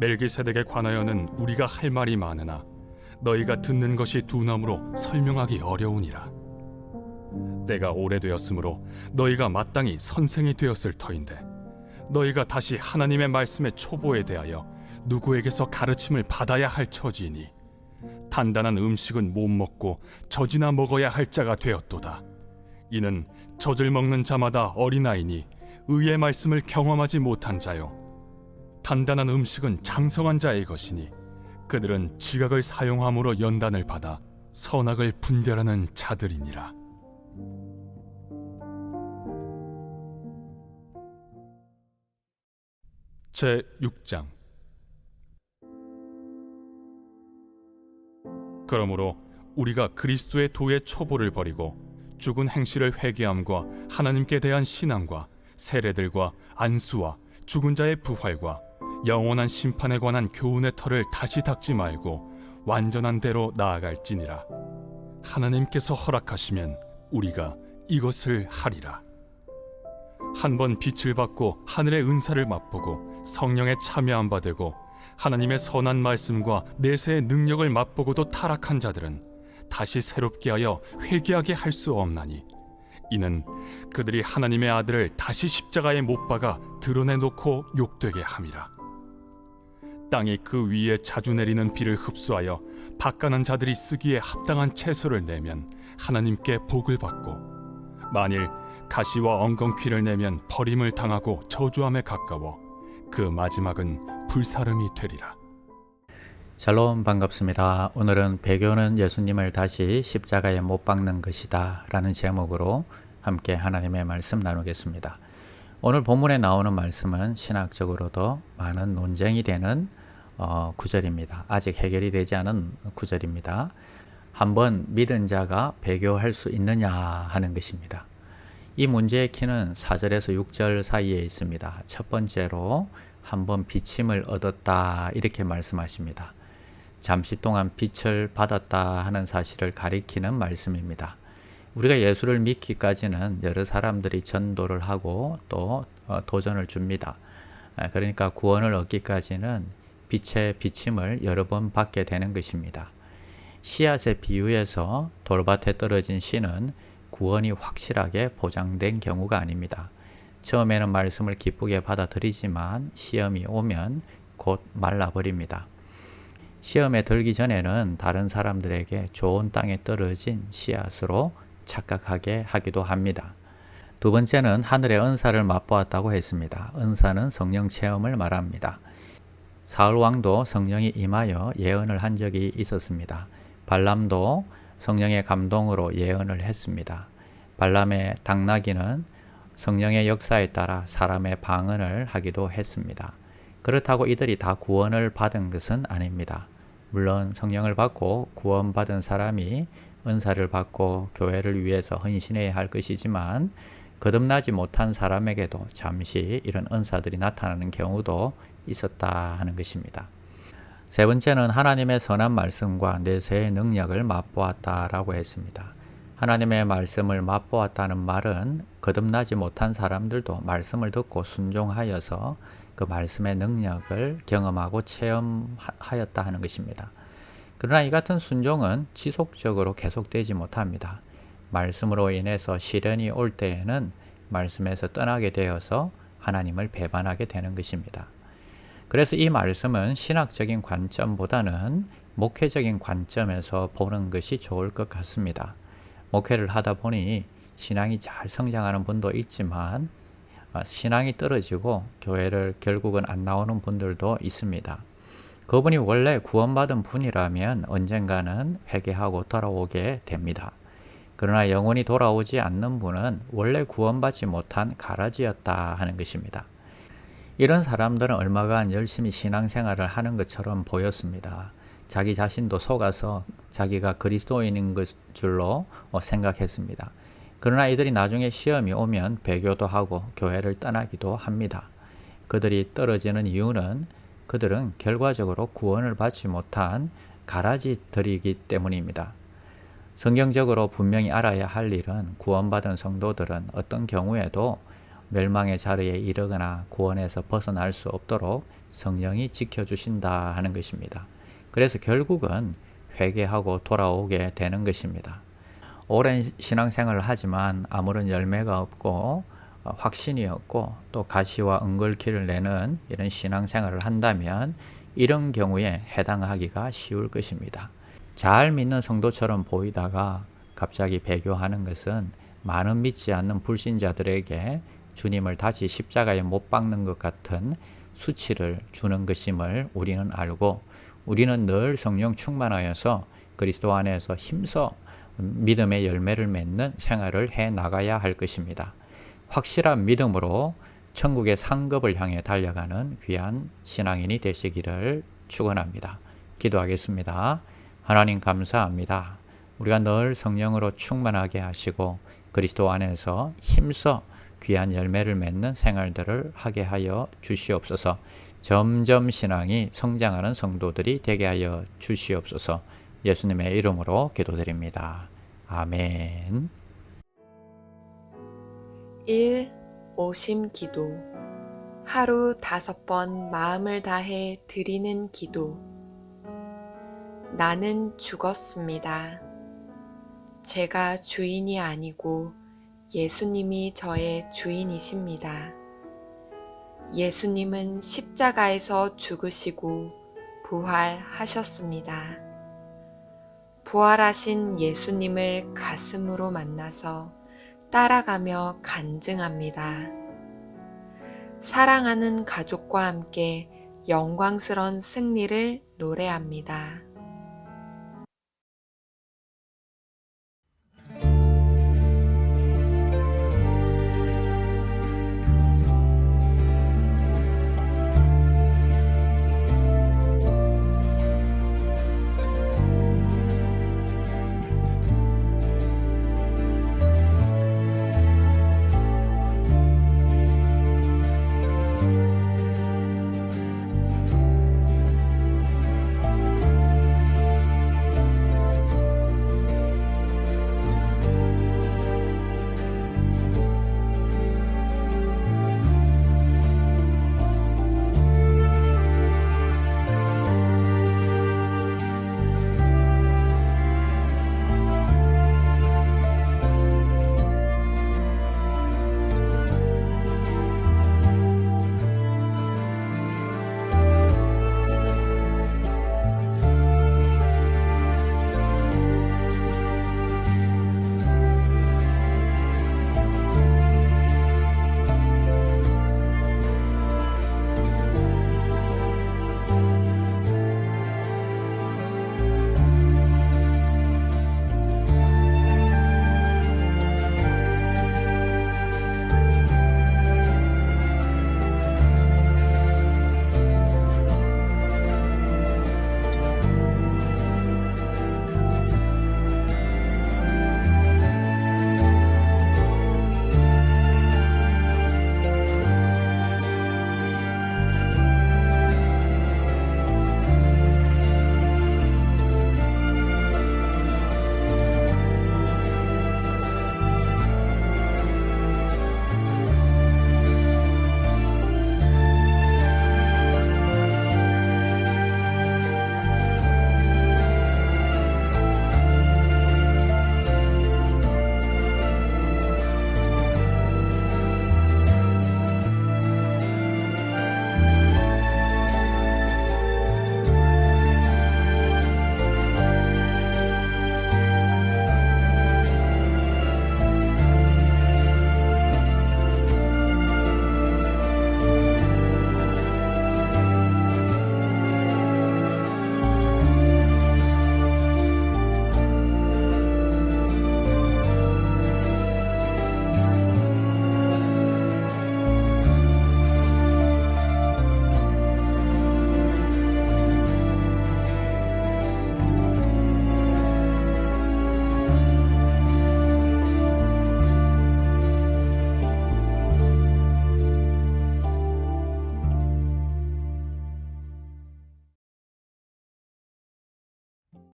멜기세덱에 관하여는 우리가 할 말이 많으나 너희가 듣는 것이 두나무로 설명하기 어려우니라. 때가 오래되었으므로 너희가 마땅히 선생이 되었을 터인데 너희가 다시 하나님의 말씀의 초보에 대하여 누구에게서 가르침을 받아야 할 처지이니 단단한 음식은 못 먹고 젖이나 먹어야 할 자가 되었도다. 이는 젖을 먹는 자마다 어린아이니 의의 말씀을 경험하지 못한 자요, 단단한 음식은 장성한 자의 것이니 그들은 지각을 사용함으로 연단을 받아 선악을 분별하는 자들이니라. 제6장. 그러므로 우리가 그리스도의 도의 초보를 버리고 죽은 행실을 회개함과 하나님께 대한 신앙과 세례들과 안수와 죽은 자의 부활과 영원한 심판에 관한 교훈의 털을 다시 닦지 말고 완전한 대로 나아갈지니라. 하나님께서 허락하시면 우리가 이것을 하리라. 한번 빛을 받고 하늘의 은사를 맛보고 성령에 참여한 바 되고 하나님의 선한 말씀과 내세의 능력을 맛보고도 타락한 자들은 다시 새롭게 하여 회개하게 할 수 없나니 이는 그들이 하나님의 아들을 다시 십자가에 못 박아 드러내놓고 욕되게 함이라. 땅이 그 위에 자주 내리는 비를 흡수하여 밭가는 자들이 쓰기에 합당한 채소를 내면 하나님께 복을 받고, 만일 가시와 엉겅퀴를 내면 버림을 당하고 저주함에 가까워 그 마지막은 불사름이 되리라. 샬롬, 반갑습니다. 오늘은 배교는 예수님을 다시 십자가에 못 박는 것이다 라는 제목으로 함께 하나님의 말씀 나누겠습니다. 오늘 본문에 나오는 말씀은 신학적으로도 많은 논쟁이 되는 구절입니다. 아직 해결이 되지 않은 구절입니다. 한번 믿은 자가 배교할 수 있느냐 하는 것입니다. 이 문제의 키는 4절에서 6절 사이에 있습니다. 첫 번째로 한번 비침을 얻었다 이렇게 말씀하십니다. 잠시 동안 빛을 받았다 하는 사실을 가리키는 말씀입니다. 우리가 예수를 믿기까지는 여러 사람들이 전도를 하고 또 도전을 줍니다. 그러니까 구원을 얻기까지는 빛의 비침을 여러 번 받게 되는 것입니다. 씨앗의 비유에서 돌밭에 떨어진 씨는 구원이 확실하게 보장된 경우가 아닙니다. 처음에는 말씀을 기쁘게 받아들이지만 시험이 오면 곧 말라버립니다. 시험에 들기 전에는 다른 사람들에게 좋은 땅에 떨어진 씨앗으로 착각하게 하기도 합니다. 두 번째는 하늘의 은사를 맛보았다고 했습니다. 은사는 성령 체험을 말합니다. 사울 왕도 성령이 임하여 예언을 한 적이 있었습니다. 발람도 성령의 감동으로 예언을 했습니다. 발람의 당나귀는 성령의 역사에 따라 사람의 방언을 하기도 했습니다. 그렇다고 이들이 다 구원을 받은 것은 아닙니다. 물론 성령을 받고 구원받은 사람이 은사를 받고 교회를 위해서 헌신해야 할 것이지만 거듭나지 못한 사람에게도 잠시 이런 은사들이 나타나는 경우도 있었다 하는 것입니다. 세 번째는 하나님의 선한 말씀과 내세의 능력을 맛보았다라고 했습니다. 하나님의 말씀을 맛보았다는 말은 거듭나지 못한 사람들도 말씀을 듣고 순종하여서 그 말씀의 능력을 경험하고 체험하였다 하는 것입니다. 그러나 이 같은 순종은 지속적으로 계속되지 못합니다. 말씀으로 인해서 시련이 올 때에는 말씀에서 떠나게 되어서 하나님을 배반하게 되는 것입니다. 그래서 이 말씀은 신학적인 관점보다는 목회적인 관점에서 보는 것이 좋을 것 같습니다. 목회를 하다 보니 신앙이 잘 성장하는 분도 있지만 신앙이 떨어지고 교회를 결국은 안 나오는 분들도 있습니다. 그분이 원래 구원받은 분이라면 언젠가는 회개하고 돌아오게 됩니다. 그러나 영원히 돌아오지 않는 분은 원래 구원받지 못한 가라지였다 하는 것입니다. 이런 사람들은 얼마간 열심히 신앙생활을 하는 것처럼 보였습니다. 자기 자신도 속아서 자기가 그리스도인인 것 줄로 생각했습니다. 그러나 이들이 나중에 시험이 오면 배교도 하고 교회를 떠나기도 합니다. 그들이 떨어지는 이유는 그들은 결과적으로 구원을 받지 못한 가라지들이기 때문입니다. 성경적으로 분명히 알아야 할 일은 구원받은 성도들은 어떤 경우에도 멸망의 자리에 이르거나 구원에서 벗어날 수 없도록 성령이 지켜주신다 하는 것입니다. 그래서 결국은 회개하고 돌아오게 되는 것입니다. 오랜 신앙생활을 하지만 아무런 열매가 없고 확신이 없고 또 가시와 은글키를 내는 이런 신앙생활을 한다면 이런 경우에 해당하기가 쉬울 것입니다. 잘 믿는 성도처럼 보이다가 갑자기 배교하는 것은 많은 믿지 않는 불신자들에게 주님을 다시 십자가에 못 박는 것 같은 수치를 주는 것임을 우리는 알고, 우리는 늘 성령 충만하여서 그리스도 안에서 힘써 믿음의 열매를 맺는 생활을 해 나가야 할 것입니다. 확실한 믿음으로 천국의 상급을 향해 달려가는 귀한 신앙인이 되시기를 축원합니다. 기도하겠습니다. 하나님 감사합니다. 우리가 늘 성령으로 충만하게 하시고 그리스도 안에서 힘써 귀한 열매를 맺는 생활들을 하게 하여 주시옵소서. 점점 신앙이 성장하는 성도들이 되게 하여 주시옵소서. 예수님의 이름으로 기도드립니다. 아멘. 1. 오심 기도. 하루 5번 마음을 다해 드리는 기도. 나는 죽었습니다. 제가 주인이 아니고 예수님이 저의 주인이십니다. 예수님은 십자가에서 죽으시고 부활하셨습니다. 부활하신 예수님을 가슴으로 만나서 따라가며 간증합니다. 사랑하는 가족과 함께 영광스러운 승리를 노래합니다.